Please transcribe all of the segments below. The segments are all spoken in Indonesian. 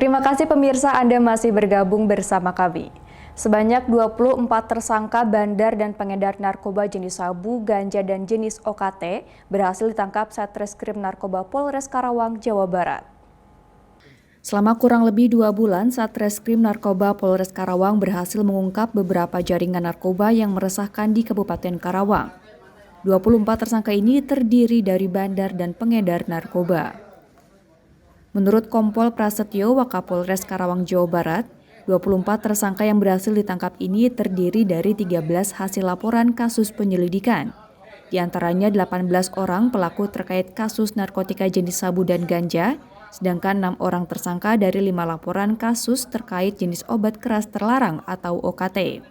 Terima kasih pemirsa Anda masih bergabung bersama kami. Sebanyak 24 tersangka bandar dan pengedar narkoba jenis sabu, ganja, dan jenis OKT berhasil ditangkap Satreskrim Narkoba Polres Karawang, Jawa Barat. Selama kurang lebih 2 bulan, Satreskrim Narkoba Polres Karawang berhasil mengungkap beberapa jaringan narkoba yang meresahkan di Kabupaten Karawang. 24 tersangka ini terdiri dari bandar dan pengedar narkoba. Menurut Kompol Prasetyo, Wakapolres Karawang, Jawa Barat, 24 tersangka yang berhasil ditangkap ini terdiri dari 13 hasil laporan kasus penyelidikan. Di antaranya 18 orang pelaku terkait kasus narkotika jenis sabu dan ganja, sedangkan 6 orang tersangka dari 5 laporan kasus terkait jenis obat keras terlarang atau OKT.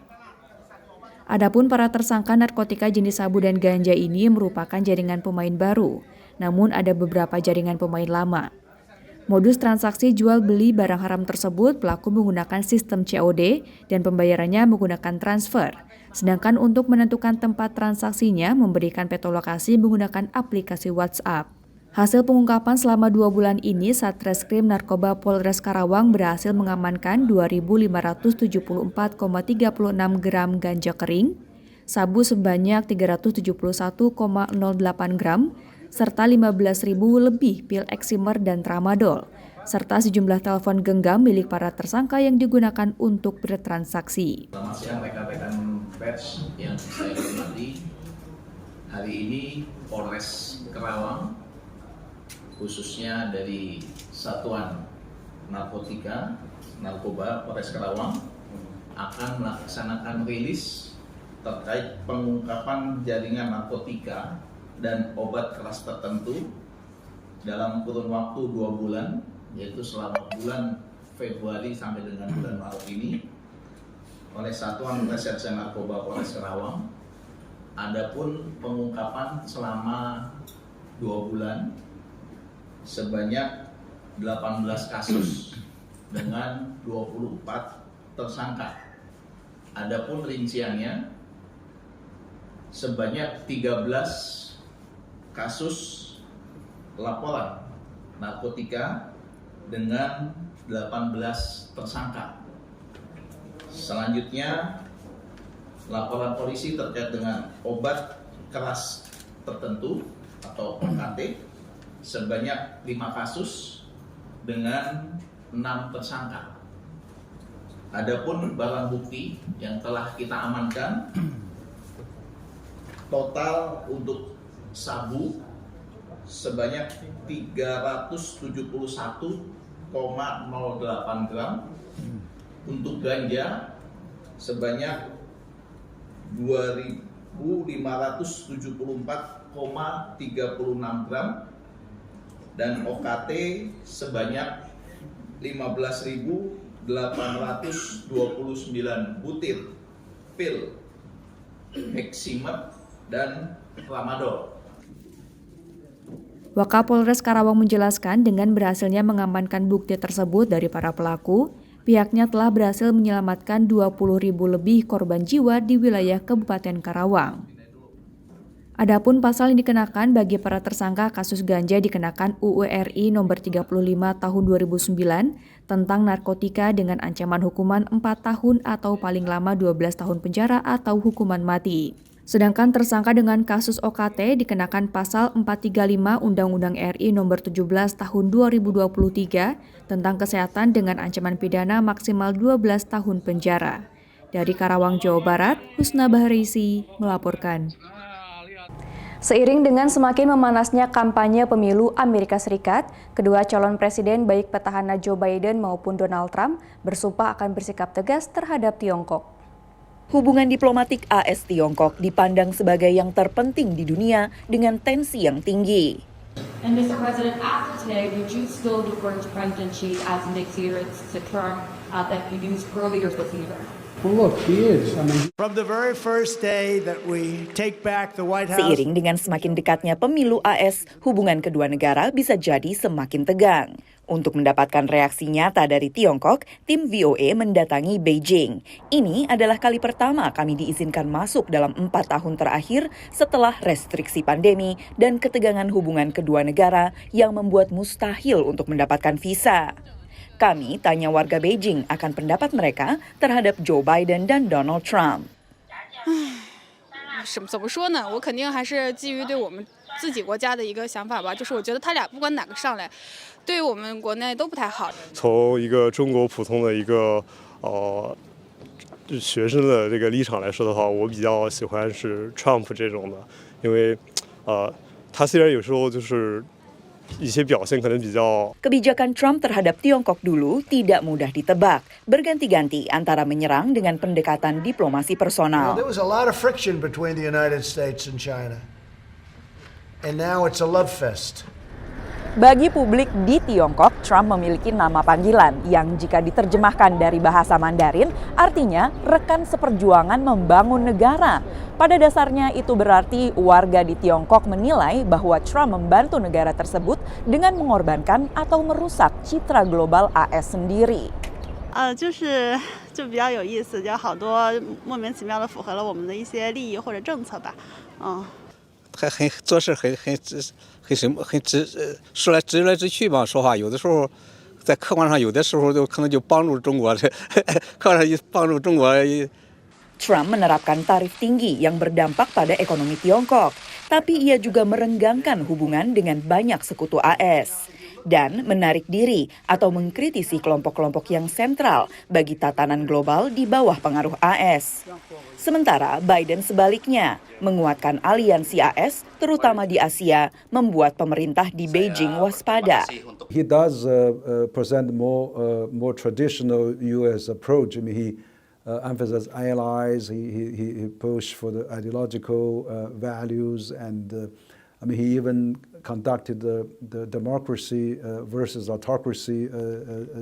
Adapun para tersangka narkotika jenis sabu dan ganja ini merupakan jaringan pemain baru, namun ada beberapa jaringan pemain lama. Modus transaksi jual beli barang haram tersebut pelaku menggunakan sistem COD dan pembayarannya menggunakan transfer. Sedangkan untuk menentukan tempat transaksinya memberikan petolokasi menggunakan aplikasi WhatsApp. Hasil pengungkapan selama 2 bulan ini, Satreskrim Narkoba Polres Karawang berhasil mengamankan 2.574,36 gram ganja kering, sabu sebanyak 371,08 gram, serta 15.000 lebih pil eksimer dan tramadol, serta sejumlah telepon genggam milik para tersangka yang digunakan untuk bertransaksi. Selamat siang rekan-rekan pers yang saya hormati. Hari ini Polres Karawang, khususnya dari Satuan Narkoba Polres Karawang, akan melaksanakan rilis terkait pengungkapan jaringan narkotika dan obat keras tertentu dalam kurun waktu 2 bulan, yaitu selama bulan Februari sampai dengan bulan Maret ini oleh Satuan Reserse Narkoba Polres Karawang. Adapun pengungkapan selama 2 bulan sebanyak 18 kasus dengan 24 tersangka. Adapun rinciannya sebanyak 13 kasus laporan narkotika dengan 18 tersangka. Selanjutnya, laporan polisi terkait dengan obat keras tertentu atau OKT sebanyak 5 kasus dengan 6 tersangka. Adapun barang bukti yang telah kita amankan total untuk sabu sebanyak 371,08 gram, untuk ganja sebanyak 2.574,36 gram, dan OKT sebanyak 15.829 butir pil eksimer dan tramadol. Wakapolres Karawang menjelaskan dengan berhasilnya mengamankan bukti tersebut dari para pelaku, pihaknya telah berhasil menyelamatkan 20.000 lebih korban jiwa di wilayah Kabupaten Karawang. Adapun pasal yang dikenakan bagi para tersangka kasus ganja dikenakan UU RI nomor 35 tahun 2009 tentang narkotika dengan ancaman hukuman 4 tahun atau paling lama 12 tahun penjara atau hukuman mati. Sedangkan tersangka dengan kasus OKT dikenakan pasal 435 Undang-Undang RI nomor 17 tahun 2023 tentang kesehatan dengan ancaman pidana maksimal 12 tahun penjara. Dari Karawang, Jawa Barat, Husna Baharisi melaporkan. Seiring dengan semakin memanasnya kampanye pemilu Amerika Serikat, kedua calon presiden baik petahana Joe Biden maupun Donald Trump bersumpah akan bersikap tegas terhadap Tiongkok. Hubungan diplomatik AS-Tiongkok dipandang sebagai yang terpenting di dunia dengan tensi yang tinggi. And Mr. President, after today, would you still defer to President Xi as next year to term that you used earlier this year? Well, look, he is. From the very first day that we take back the White House. Seiring dengan semakin dekatnya pemilu AS, hubungan kedua negara bisa jadi semakin tegang. Untuk mendapatkan reaksi nyata dari Tiongkok, tim VOA mendatangi Beijing. Ini adalah kali pertama kami diizinkan masuk dalam 4 tahun terakhir setelah restriksi pandemi dan ketegangan hubungan kedua negara yang membuat mustahil untuk mendapatkan visa. Kami tanya warga Beijing akan pendapat mereka terhadap Joe Biden dan Donald Trump. 怎么说呢？我肯定还是基于对我们自己国家的一个想法吧，就是我觉得他俩不管哪个上来，对于我们国内都不太好。从一个中国普通的一个学生的这个立场来说的话，我比较喜欢是 Trump 这种的，因为他虽然有时候就是一些表现可能比较 Kebijakan Trump terhadap Tiongkok dulu tidak mudah ditebak, berganti-ganti antara menyerang dengan pendekatan diplomasi personal. There was a lot of friction between the United States and China. And now it's a love fest. Bagi publik di Tiongkok, Trump memiliki nama panggilan yang jika diterjemahkan dari bahasa Mandarin artinya rekan seperjuangan membangun negara. Pada dasarnya itu berarti warga di Tiongkok menilai bahwa Trump membantu negara tersebut dengan mengorbankan atau merusak citra global AS sendiri. 就比较有意思，就好多莫名其妙的符合了我们的一些利益或者政策吧，做事说来直来直去吧，说话有的时候在客观上有的时候就可能就帮助中国，客观上帮助中国。Trump menerapkan tarif tinggi yang berdampak pada ekonomi Tiongkok, tapi ia juga merenggangkan hubungan dengan banyak sekutu AS dan menarik diri atau mengkritisi kelompok-kelompok yang sentral bagi tatanan global di bawah pengaruh AS. Sementara Biden sebaliknya menguatkan aliansi AS terutama di Asia, membuat pemerintah di Beijing waspada. He does present more traditional U.S. approach. I mean, he emphasizes allies. He pushed for the ideological values, and he even conducted the democracy versus autocracy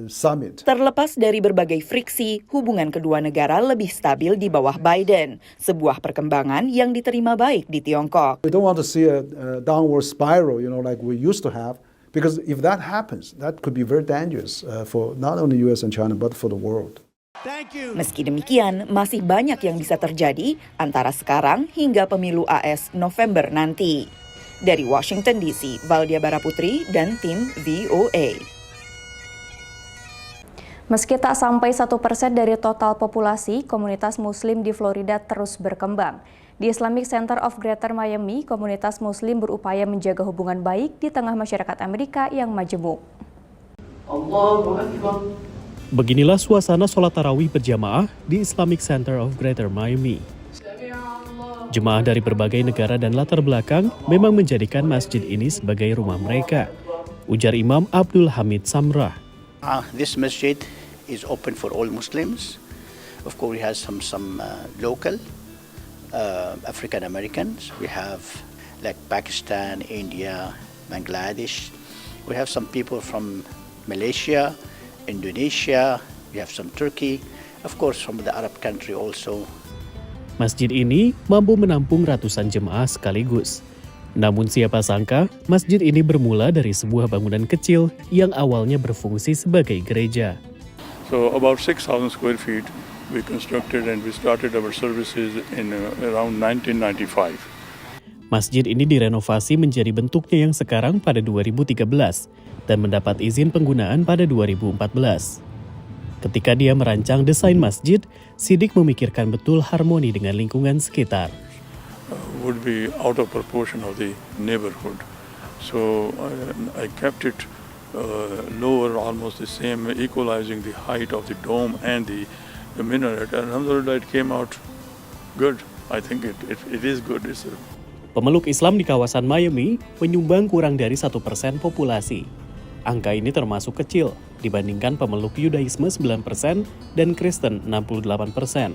summit. Terlepas dari berbagai friksi, hubungan kedua negara lebih stabil di bawah Biden, sebuah perkembangan yang diterima baik di Tiongkok. We don't want to see a downward spiral, like we used to have, because if that happens, that could be very dangerous for not only U.S. and China, but for the world. Meski demikian, masih banyak yang bisa terjadi antara sekarang hingga pemilu AS November nanti. Dari Washington DC, Valdia Baraputri dan tim VOA. Meski tak sampai 1% dari total populasi, komunitas Muslim di Florida terus berkembang. Di Islamic Center of Greater Miami, komunitas Muslim berupaya menjaga hubungan baik di tengah masyarakat Amerika yang majemuk. Allahu Akbar. Beginilah suasana sholat tarawih berjamaah di Islamic Center of Greater Miami. Jemaah dari berbagai negara dan latar belakang memang menjadikan masjid ini sebagai rumah mereka, ujar Imam Abdul Hamid Samrah. This masjid is open for all Muslims. Of course, we have some local African Americans. We have like Pakistan, India, Bangladesh. We have some people from Malaysia, Indonesia. We have some Turkey. Of course, from the Arab country also. Masjid ini mampu menampung ratusan jemaah sekaligus. Namun siapa sangka, masjid ini bermula dari sebuah bangunan kecil yang awalnya berfungsi sebagai gereja. So about 6,000 square feet we constructed and we started our services in around 1995. Masjid ini direnovasi menjadi bentuknya yang sekarang pada 2013 dan mendapat izin penggunaan pada 2014. Ketika dia merancang desain masjid, Siddiq memikirkan betul harmoni dengan lingkungan sekitar. Would be out of proportion of the neighborhood. So I kept it lower, almost the same, equalizing the height of the dome and the minaret. And alhamdulillah, it came out good. I think it is good. Pemeluk Islam di kawasan Miami menyumbang kurang dari 1% populasi. Angka ini termasuk kecil dibandingkan pemeluk Yudaisme 9% dan Kristen 68%.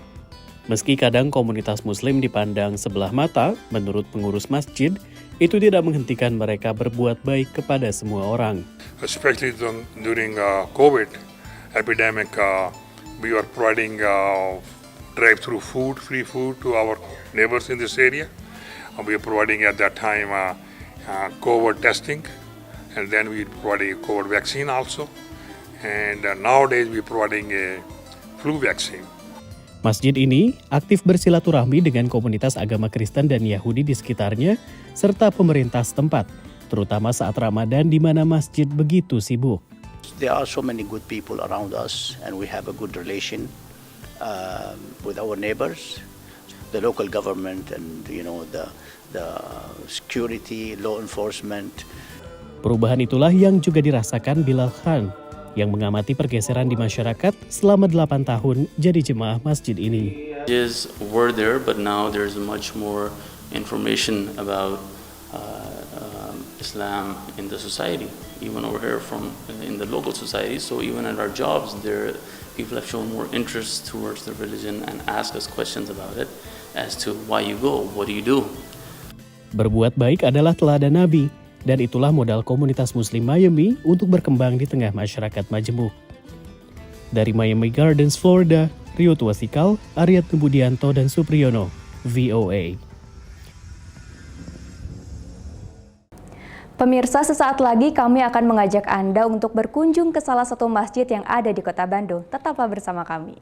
Meski kadang komunitas Muslim dipandang sebelah mata, menurut pengurus masjid, itu tidak menghentikan mereka berbuat baik kepada semua orang. Especially during COVID epidemic, we are providing drive-through food, free food to our neighbors in this area. We are providing at that time COVID testing. And then we providing a COVID vaccine also. And nowadays we providing a flu vaccine. Masjid ini aktif bersilaturahmi dengan komunitas agama Kristen dan Yahudi di sekitarnya, serta pemerintah setempat, terutama saat Ramadan di mana masjid begitu sibuk. There are so many good people around us, and we have a good relation with our neighbors, the local government, and the security, law enforcement. Perubahan itulah yang juga dirasakan Bilal Khan yang mengamati pergeseran di masyarakat selama 8 tahun jadi jemaah masjid ini. Were there, but now there's much more information about Islam in the society, even over here in the local society. So even at our jobs, people have shown more interest towards the religion and ask us questions about it as to why you go, what do you do. Berbuat baik adalah teladan Nabi, dan itulah modal komunitas Muslim Miami untuk berkembang di tengah masyarakat majemuk. Dari Miami Gardens, Florida, Rio Tuasikal, Aryat Budianto, dan Supriyono, VOA. Pemirsa, sesaat lagi kami akan mengajak Anda untuk berkunjung ke salah satu masjid yang ada di Kota Bandung. Tetaplah bersama kami.